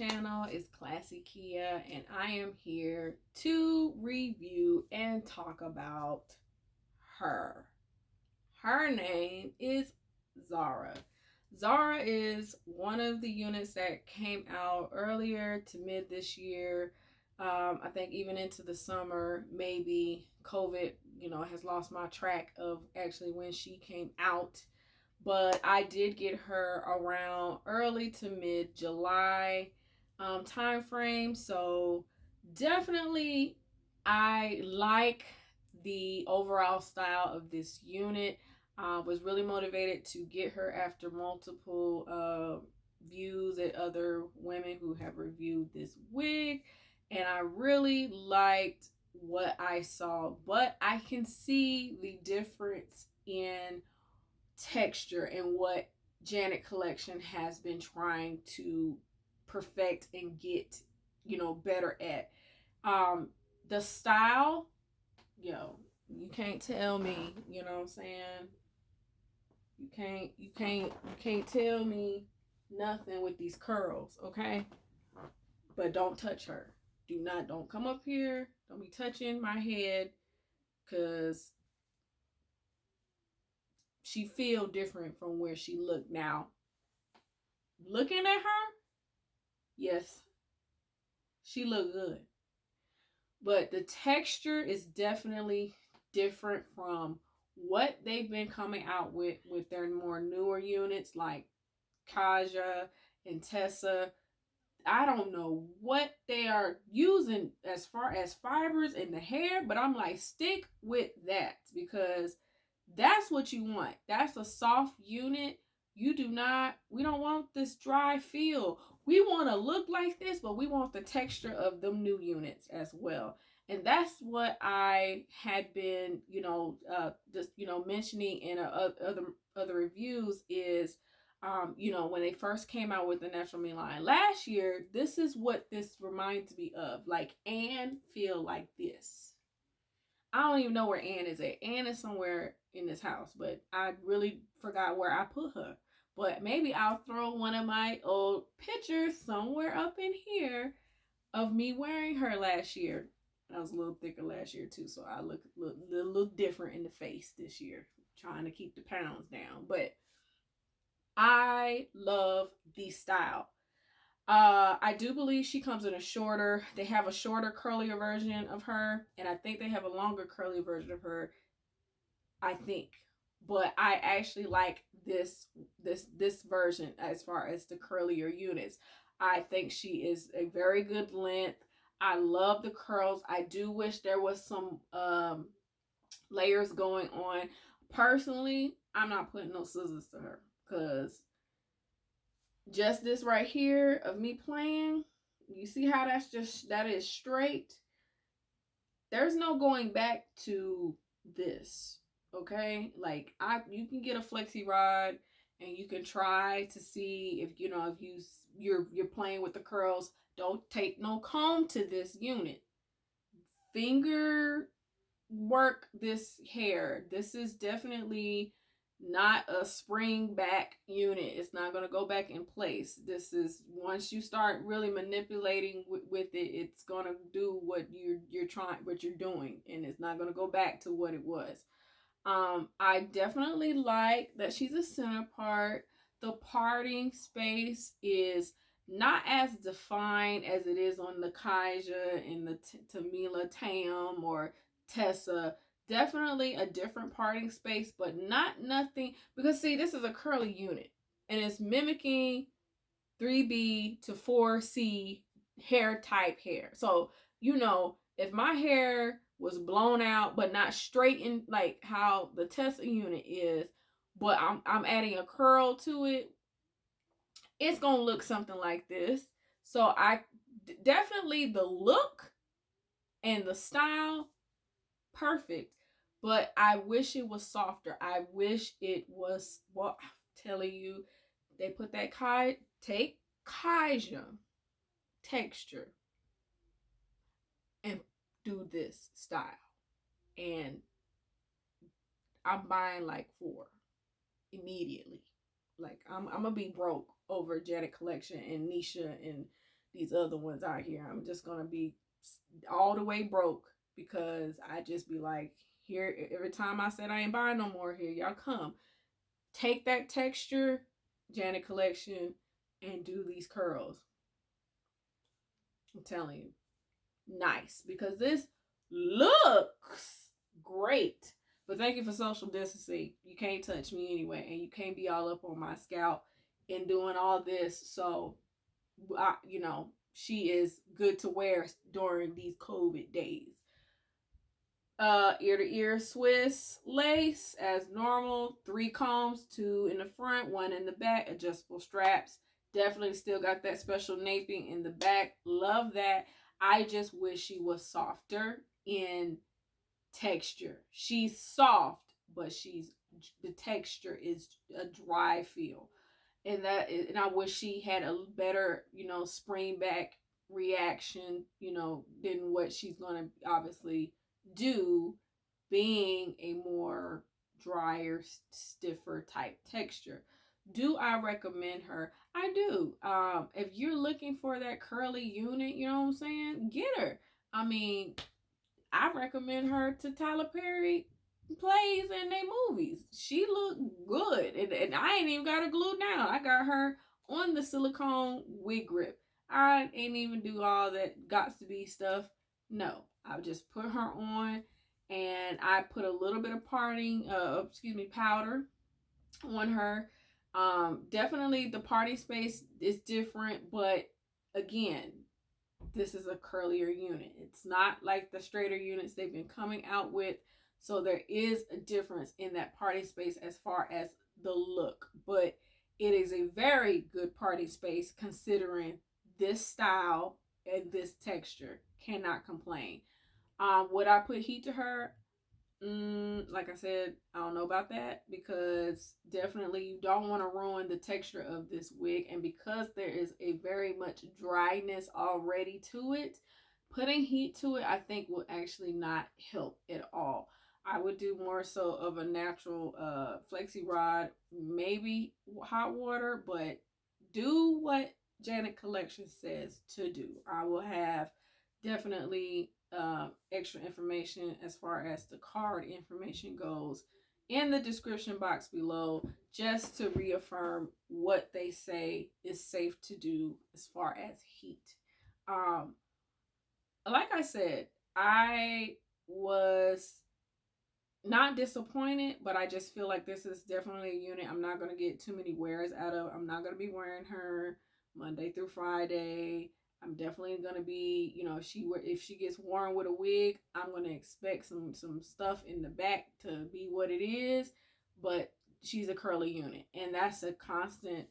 channel. It's Classy Kia, and I am here to review and talk about her. Her name is Zara. Zara is one of the units that came out earlier to mid this year. I think even into the summer, maybe COVID, has lost my track of actually when she came out. But I did get her around early to mid July time frame. So definitely I like the overall style of this unit. Was really motivated to get her after multiple views at other women who have reviewed this wig, and I really liked what I saw, but I can see the difference in texture and what Janet Collection has been trying to perfect and get, better at. The style, you can't tell me, you know what I'm saying? You can't tell me nothing with these curls, okay? But don't touch her. Don't come up here. Don't be touching my head, cause she feel different from where she looked. Now, looking at her, yes, she looked good. But the texture is definitely different from what they've been coming out with their more newer units like Kaja and Tessa. I don't know what they are using as far as fibers in the hair, but I'm like, stick with that, because that's what you want. That's a soft unit. We don't want this dry feel. We want to look like this, but we want the texture of them new units as well. And that's what I had been, just, mentioning in other reviews is, when they first came out with the Natural Me line last year, this is what this reminds me of. Like, Anne feel like this. I don't even know where Anne is at. Anne is somewhere in this house, but I really forgot where I put her. But maybe I'll throw one of my old pictures somewhere up in here of me wearing her last year. I was a little thicker last year too, so I look a little different in the face this year, trying to keep the pounds down. But I love the style. I do believe she comes in a shorter. They have a shorter, curlier version of her, and I think they have a longer, curly version of her. I think, but I actually like this version as far as the curlier units. I think she is a very good length. I love the curls. I do wish there was some layers going on. Personally, I'm not putting no scissors to her, because just this right here of me playing, you see how that is straight. There's no going back to this, okay? Like, you can get a flexi rod and you can try to see if you're playing with the curls. Don't take no comb to this unit. Finger work this hair. This is definitely not a spring back unit. It's not going to go back in place. This is, once you start really manipulating with it, it's going to do what you're doing, and it's not going to go back to what it was. I definitely like that she's a center part. The parting space is not as defined as it is on the Kaja and the Tamila Tam or Tessa. Definitely a different parting space, but not nothing, because see, this is a curly unit and it's mimicking 3B to 4C hair type hair. So, if my hair was blown out but not straightened like how the Tessa unit is, but I'm adding a curl to it, it's gonna look something like this. So I definitely, the look and the style, perfect, but I wish it was softer. I wish it was, well, I'm telling you, they put that take Kaja texture and do this style, and I'm buying like 4 immediately. Like, I'm gonna be broke over Janet Collection and Nisha and these other ones out here. I'm just gonna be all the way broke because I just be like, here, every time I said I ain't buying no more, here y'all come. Take that texture, Janet Collection, and do these curls. I'm telling you, nice, because this looks great. But thank you for social distancing. You can't touch me anyway, and you can't be all up on my scalp and doing all this. So, you know, she is good to wear during these COVID days. Ear to ear Swiss lace as normal. 3 combs, 2 in the front, 1 in the back. Adjustable straps. Definitely still got that special naping in the back. Love that. I just wish she was softer in texture. She's soft, but the texture is a dry feel. And I wish she had a better, you know, spring back reaction, you know, than what she's gonna obviously do, being a more drier, stiffer type texture. Do I recommend her? I do. If you're looking for that curly unit, you know what I'm saying, get her. I mean, I recommend her to Tyler Perry plays in their movies. She looked good, and I ain't even got her glued down. I got her on the silicone wig grip. I ain't even do all that got to be stuff. No, I just put her on, and I put a little bit of powder on her. Definitely the party space is different, but again, this is a curlier unit. It's not like the straighter units they've been coming out with. So there is a difference in that party space as far as the look. But it is a very good party space considering this style and this texture. Cannot complain. Would I put heat to her? Like I said, I don't know about that, because definitely you don't want to ruin the texture of this wig, and because there is a very much dryness already to it, putting heat to it I think will actually not help at all. I would do more so of a natural flexi rod, maybe hot water, but do what Janet Collection says to do. I will have definitely extra information as far as the card information goes in the description box below, just to reaffirm what they say is safe to do as far as heat. Like I said, I was not disappointed, but I just feel like this is definitely a unit I'm not going to get too many wears out of. I'm not going to be wearing her Monday through Friday. I'm definitely going to be, you know, if she gets worn with a wig, I'm going to expect some stuff in the back to be what it is, but she's a curly unit, and that's a constant,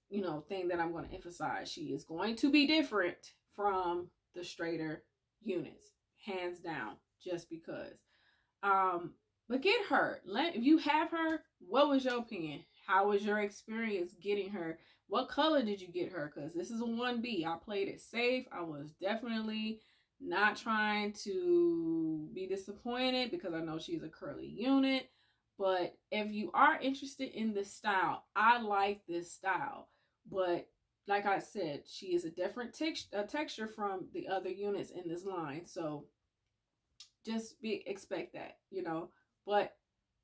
you know, thing that I'm going to emphasize. She is going to be different from the straighter units, hands down, just because. But get her. If you have her, what was your opinion? How was your experience getting her? What color did you get her? Because this is a 1B. I played it safe. I was definitely not trying to be disappointed because I know she's a curly unit. But if you are interested in this style, I like this style. But like I said, she is a different texture from the other units in this line. So just expect that, you know. But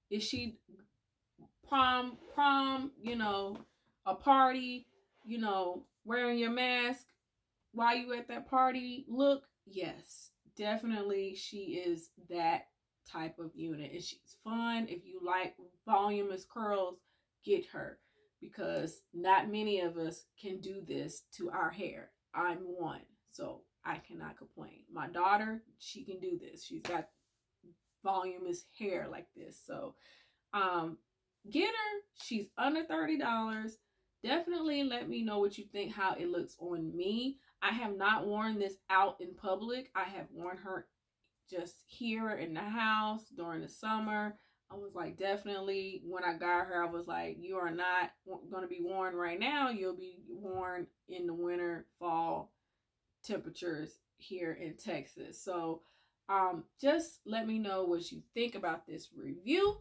is she prom, you know, a party, you know, wearing your mask while you at that party look? Yes, definitely she is that type of unit. And she's fun. If you like voluminous curls, get her, because not many of us can do this to our hair. I'm one, so I cannot complain. My daughter, she can do this. She's got voluminous hair like this. So get her. She's under $30. Definitely let me know what you think, how it looks on me. I have not worn this out in public. I have worn her just here in the house during the summer. I was like, definitely, when I got her, I was like, you are not going to be worn right now. You'll be worn in the winter, fall temperatures here in Texas. So just let me know what you think about this review.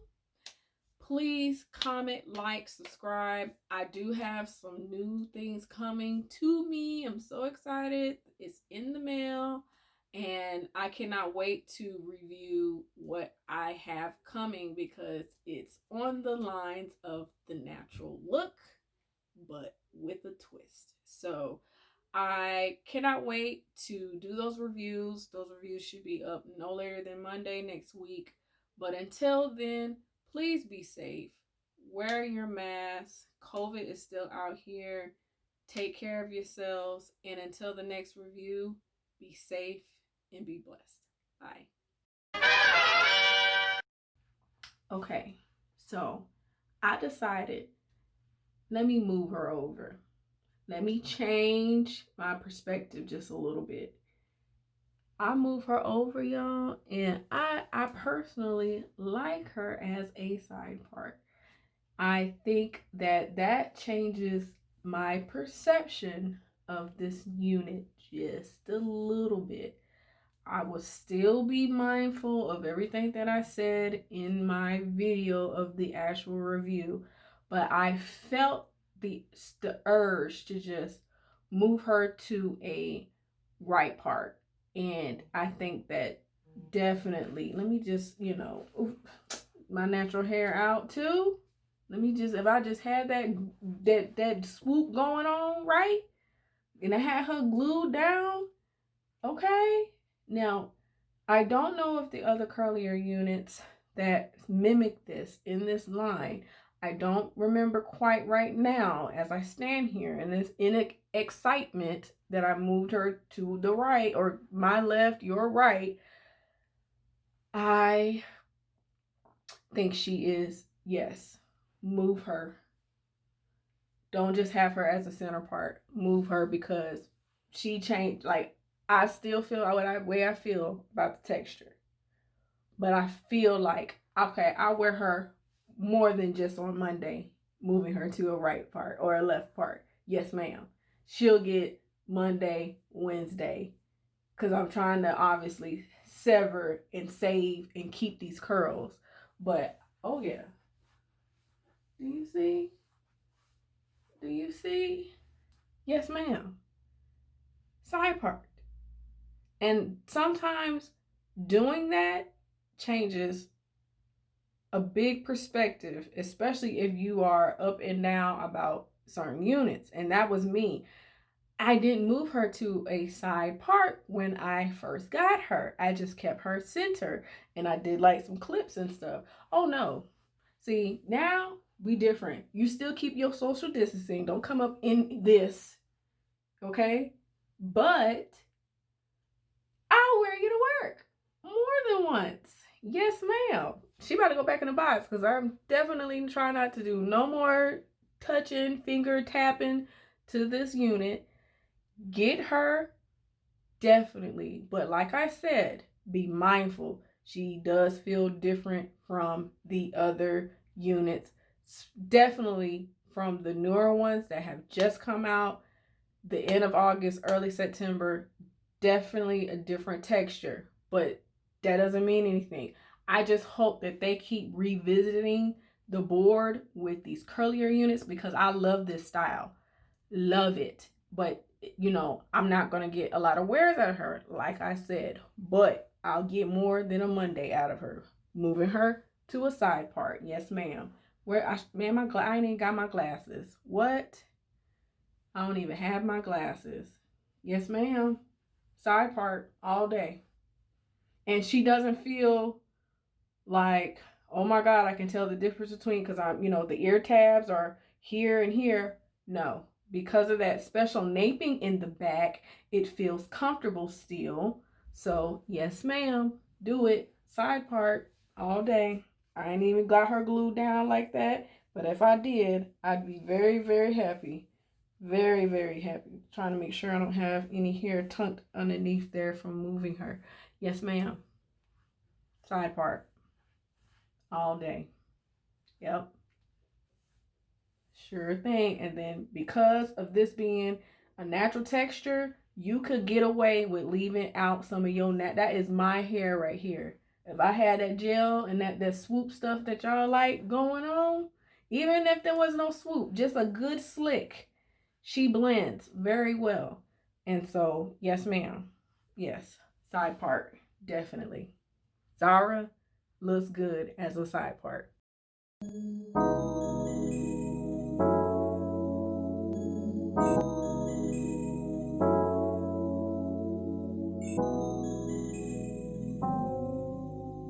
Please comment, like, subscribe. I do have some new things coming to me. I'm so excited. It's in the mail, and I cannot wait to review what I have coming because it's on the lines of the natural look, but with a twist. So I cannot wait to do those reviews. Those reviews should be up no later than Monday next week. But until then, please be safe. Wear your mask. COVID is still out here. Take care of yourselves. And until the next review, be safe and be blessed. Bye. Okay, so I decided, let me move her over. Let me change my perspective just a little bit. I move her over, y'all, and I personally like her as a side part. I think that changes my perception of this unit just a little bit. I will still be mindful of everything that I said in my video of the actual review, but I felt the urge to just move her to a right part. And I think that definitely, let me just, my natural hair out too. Let me just, if I just had that swoop going on, right? And I had her glued down, okay? Now, I don't know if the other curlier units that mimic this in this line, I don't remember quite right now as I stand here and it's in excitement that I moved her to the right, or my left, your right. I think she is, yes, move her. Don't just have her as a center part. Move her because she changed. Like, I still feel way I feel about the texture. But I feel like, okay, I'll wear her more than just on Monday, moving her to a right part or a left part. Yes, ma'am. She'll get Monday, Wednesday, because I'm trying to obviously sever and save and keep these curls. But, oh yeah. Do you see? Do you see? Yes, ma'am. Side part. And sometimes doing that changes a big perspective, especially if you are up and down about certain units. And that was me. I didn't move her to a side part when I first got her. I just kept her center and I did like some clips and stuff. Oh no. See, now we different. You still keep your social distancing. Don't come up in this. Okay? But I'll wear you to work more than once. Yes, ma'am. She about to go back in the box because I'm definitely trying not to do no more touching, finger tapping to this unit. Get her, definitely. But like I said, be mindful. She does feel different from the other units. Definitely from the newer ones that have just come out, the end of August, early September. Definitely a different texture, but that doesn't mean anything. I just hope that they keep revisiting the board with these curlier units because I love this style. Love it. But, I'm not going to get a lot of wears out of her, like I said, but I'll get more than a Monday out of her. Moving her to a side part. Yes, ma'am. I ain't even got my glasses. What? I don't even have my glasses. Yes, ma'am. Side part all day. And she doesn't feel like, oh my God, I can tell the difference between, because the ear tabs are here and here. No, because of that special naping in the back, it feels comfortable still. So yes, ma'am, do it. Side part all day. I ain't even got her glued down like that. But if I did, I'd be very, very happy. Very, very happy. Trying to make sure I don't have any hair tucked underneath there from moving her. Yes, ma'am. Side part. All day. Yep. Sure thing. And then because of this being a natural texture, you could get away with leaving out some of your that is my hair right here. If I had that gel and that swoop stuff that y'all like going on, even if there was no swoop, just a good slick, she blends very well. And so, yes, ma'am. Yes, side part, definitely. Zara looks good as a side part.